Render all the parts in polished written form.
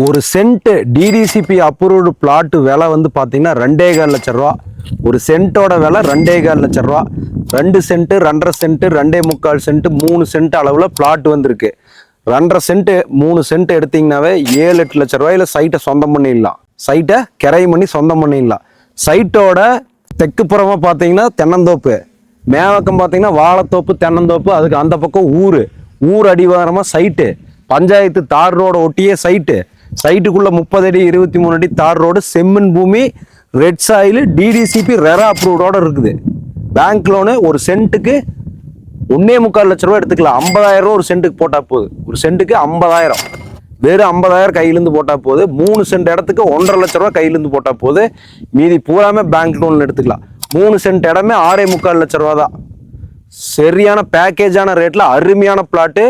ஒரு send DTCP approved plot விலை வந்து பார்த்தீங்கன்னா 2.25 லட்சம் ரூபா. ஒரு சென்ட்டோட விலை 2.25 லட்சம் ரூபா. 2 சென்ட் 2.5 சென்ட் 2.25 சென்ட் 3 சென்ட் அளவில் பிளாட் வந்திருக்கு. 2.5 சென்ட் 3 சென்ட் எடுத்தீங்கன்னாவே 7-8 லட்சம் ரூபாயில சைட்டை சொந்தம் பண்ணிடலாம். சைட்டை கிரை பண்ணி சொந்தம் பண்ணிடலாம். சைட்டோட தெற்கு புறமா பார்த்தீங்கன்னா தென்னந்தோப்பு, மேவக்கம் பார்த்தீங்கன்னா வாழைத்தோப்பு தென்னந்தோப்பு, அதுக்கு அந்த பக்கம் ஊர் அடிவாரமாக சைட்டு, பஞ்சாயத்து தார் ரோட ஒட்டிய சைட்டு. சைட்டுக்குள்ள 30 அடி 23 அடி தார் ரோடு, செம்மண் பூமி, ரெட் சாயில், டிடிசிபி ரெரா அப்ரூவ்டோட இருக்குது. பேங்க் லோனு ஒரு சென்ட்டுக்கு 1.25 லட்ச ரூபா எடுத்துக்கலாம். 50,000 ரூபா ஒரு சென்ட்டுக்கு போட்டா போகுது. ஒரு சென்ட்டுக்கு 50,000, வெறும் 50,000 கையிலேருந்து போட்டா போகுது. 3 சென்ட் இடத்துக்கு 1.5 லட்ச ரூபா கையிலேருந்து போட்டா போகுது. மீதி பூராமே பேங்க் லோன் எடுத்துக்கலாம். 3 சென்ட் இடமே 6.25 லட்ச ரூபா தான். சரியான பேக்கேஜான ரேட்ல அருமையான பிளாட்டு.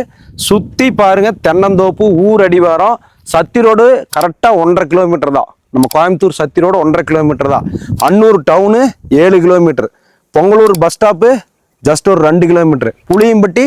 சுத்தி பாருங்க, தென்னந்தோப்பு, ஊர் அடிவாரம், சத்தி ரோடு கரெக்டா 1.5 கிலோமீட்டர் தான். நம்ம கோயம்புத்தூர் சத்தி ரோடு 1.5 கிலோமீட்டர் தான். Annur town 7 kilometre. Pongalur bus stop just ஒரு 2 kilometre. Puliyampatti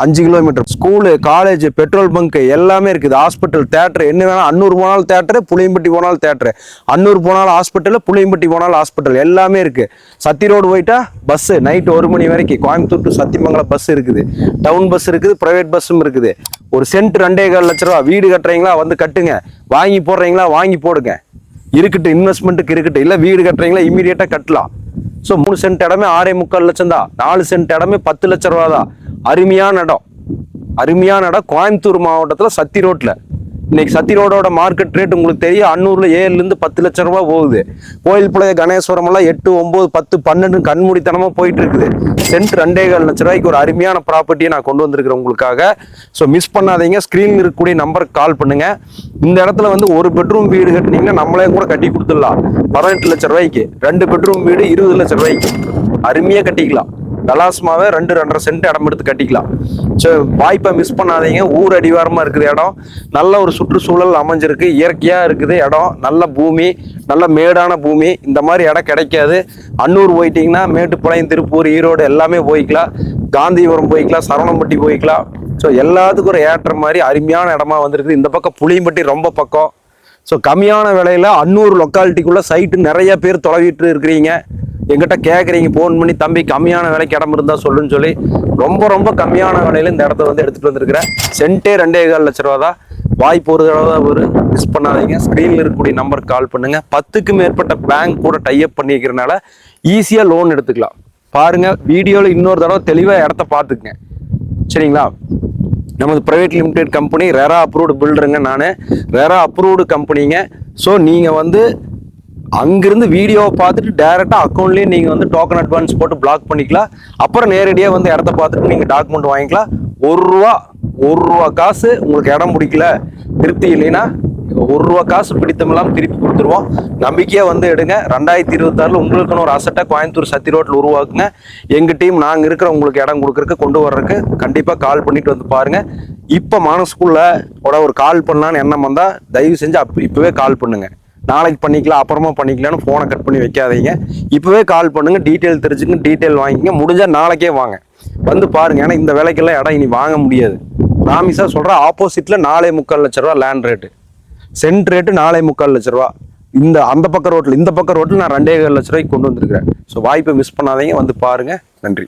5 kilometre. School, college, petrol bunk எல்லாமே இருக்குது. ஹாஸ்பிட்டல், தேட்டர், என்ன வேணாலும். அன்னூர் போனாலும் தேட்டரு, புளியம்பட்டி போனாலும் தேட்டரு. அன்னூர் போனாலும் ஹாஸ்பிட்டல், புளியம்பட்டி போனாலும் ஹாஸ்பிட்டல், எல்லாமே இருக்கு. சத்தி ரோடு போயிட்டா பஸ் நைட் 1 மணி வரைக்கும் கோயம்புத்தூர் டு சத்தியமங்கலம் பஸ் இருக்குது. டவுன் பஸ் இருக்குது, பிரைவேட் பஸ்ஸும் இருக்குது. ஒரு சென்ட் 2.25 லட்ச ரூபா. வீடு கட்டுறீங்களா வந்து கட்டுங்க, வாங்கி போடுறீங்களா வாங்கி போடுங்க, இருக்கட்டும், இன்வெஸ்ட்மெண்ட்டுக்கு இருக்கட்டும். இல்லை வீடு கட்டுறீங்களா இம்மீடியட்டா கட்டலாம். ஸோ 3 சென்ட் இடமே 6.25 லட்சம் தான். 4 சென்ட் இடமே 10 லட்ச ரூபா தான். அருமையான இடம் கோயம்புத்தூர் மாவட்டத்தில் சத்தி ரோட்ல. இன்னைக்கு சத்தி ரோடோட மார்க்கெட் ரேட் உங்களுக்கு தெரியும். அன்னூர்ல 7 10 லட்சம் ரூபாய் போகுது. கோயில்பாளையம் கணேஸ்வரம் எல்லாம் 8, 9, 10, 12 கண்மூடித்தனமா போயிட்டு இருக்குது. சென்ட் 2.25 லட்ச ரூபாய்க்கு ஒரு அருமையான ப்ராப்பர்ட்டியை நான் கொண்டு வந்திருக்கிறேன் உங்களுக்காக. ஸோ மிஸ் பண்ணாதீங்க. ஸ்கிரீனில் இருக்கக்கூடிய நம்பருக்கு கால் பண்ணுங்க. இந்த இடத்துல வந்து ஒரு பெட்ரூம் வீடு கட்டினீங்கன்னா நம்மளே கூட கட்டி கொடுத்துடலாம் 18 லட்ச ரூபாய்க்கு. 2 பெட்ரூம் வீடு 20 லட்ச ரூபாய்க்கு அருமையா கட்டிக்கலாம். கலாஸ்மாவே 2-2.5 சென்ட் இடம் எடுத்து கட்டிக்கலாம். ஸோ வாய்ப்பை மிஸ் பண்ணாதீங்க. ஊர் அடிவாரமா இருக்குது இடம். நல்ல ஒரு சுற்றுச்சூழல் அமைஞ்சிருக்கு. இயற்கையா இருக்குது இடம். நல்ல பூமி, நல்ல மேடான பூமி. இந்த மாதிரி இடம் கிடைக்காது. அன்னூர் போயிட்டீங்கன்னா மேட்டுப்பாளையம், திருப்பூர், ஈரோடு எல்லாமே போய்க்கலாம். காந்திபுரம் போய்க்கலாம், சரவணம்பட்டி போய்க்கலாம். ஸோ எல்லாத்துக்கும் ஒரு ஏற்ற மாதிரி அருமையான இடமா வந்திருக்குது. இந்த பக்கம் புளியம்பட்டி ரொம்ப பக்கம். ஸோ கம்மியான விலையில அன்னூர் லொக்காலிட்டிக்குள்ள சைட்டு நிறைய பேர் தொலைவிட்டு இருக்கிறீங்க. எங்கிட்ட கேட்குறீங்க ஃபோன் பண்ணி, தம்பி கம்மியான விலைக்கு இடம் இருந்தால் சொல்லுன்னு சொல்லி. ரொம்ப கம்மியான விலையில இந்த இடத்த வந்து எடுத்துட்டு வந்திருக்கிறேன். சென்ட்டே 2.25 லட்ச ரூபா தான். வாய்ப்பு ஒரு தடவை தான் ஒரு மிஸ் பண்ணாதீங்க. ஸ்க்ரீனில் இருக்கக்கூடிய நம்பருக்கு கால் பண்ணுங்க. 10க்கும் மேற்பட்ட பேங்க் கூட டைப் பண்ணிக்கிறனால ஈஸியாக லோன் எடுத்துக்கலாம். பாருங்க, வீடியோவில் இன்னொரு தடவை தெளிவாக இடத்த பார்த்துக்குங்க. சரிங்களா? நமது private limited company, RERA approved பில்டருங்க. நான் ரெரா அப்ரூவ்டு கம்பெனிங்க. ஸோ நீங்கள் வந்து அங்கிருந்து வீடியோவை பார்த்துட்டு டைரெக்டாக அக்கௌண்ட்லேயே நீங்கள் வந்து டோக்கன் அட்வான்ஸ் போட்டு பிளாக் பண்ணிக்கலாம். அப்புறம் நேரடியாக வந்து இடத்த பார்த்துட்டு நீங்கள் டாக்குமெண்ட் வாங்கிக்கலாம். ஒரு ரூபா காசு உங்களுக்கு இடம் பிடிக்கல, திருப்தி இல்லைன்னா 1 ரூபா காசு பிடித்தமெல்லாம் திருப்பி கொடுத்துருவோம். நம்பிக்கையாக வந்து எடுங்க. 2026 உங்களுக்குன்னு ஒரு அசட்டை கோயம்புத்தூர் சத்தி ரோட்டில் உருவாக்குங்க. எங்கள் டீம் நாங்கள் இருக்கிற உங்களுக்கு இடம் கொடுக்குறதுக்கு கொண்டு வர்றதுக்கு கண்டிப்பாக கால் பண்ணிட்டு வந்து பாருங்க. இப்போ மனசுக்குள்ள ஒரு கால் பண்ணலான்னு எண்ணம் வந்தால் தயவு செஞ்சு இப்போவே கால் பண்ணுங்க. நாளைக்கு பண்ணிக்கலாம், அப்புறமா பண்ணிக்கலான்னு ஃபோனை கட் பண்ணி வைக்காதீங்க. இப்போவே கால் பண்ணுங்க. டீட்டெயில் தெரிஞ்சுங்க, டீட்டெயில் வாங்கிக்கங்க. முடிஞ்சால் நாளைக்கே வாங்க, வந்து பாருங்க. ஏன்னா இந்த விலைக்கெல்லாம் இடம் இனி வாங்க முடியாது. ராமிசா சொல்ற ஆப்போசிட்ல 4.25 லட்ச ரூபா லேண்ட் ரேட்டு, சென்ட் ரேட்டு 4.25 லட்ச ரூபா. இந்த பக்கம் ரோட்ல நான் 2.25 லட்ச ரூபாய்க்கு கொண்டு வந்திருக்கிறேன். ஸோ வாய்ப்பை மிஸ் பண்ணாதீங்க, வந்து பாருங்க. நன்றி.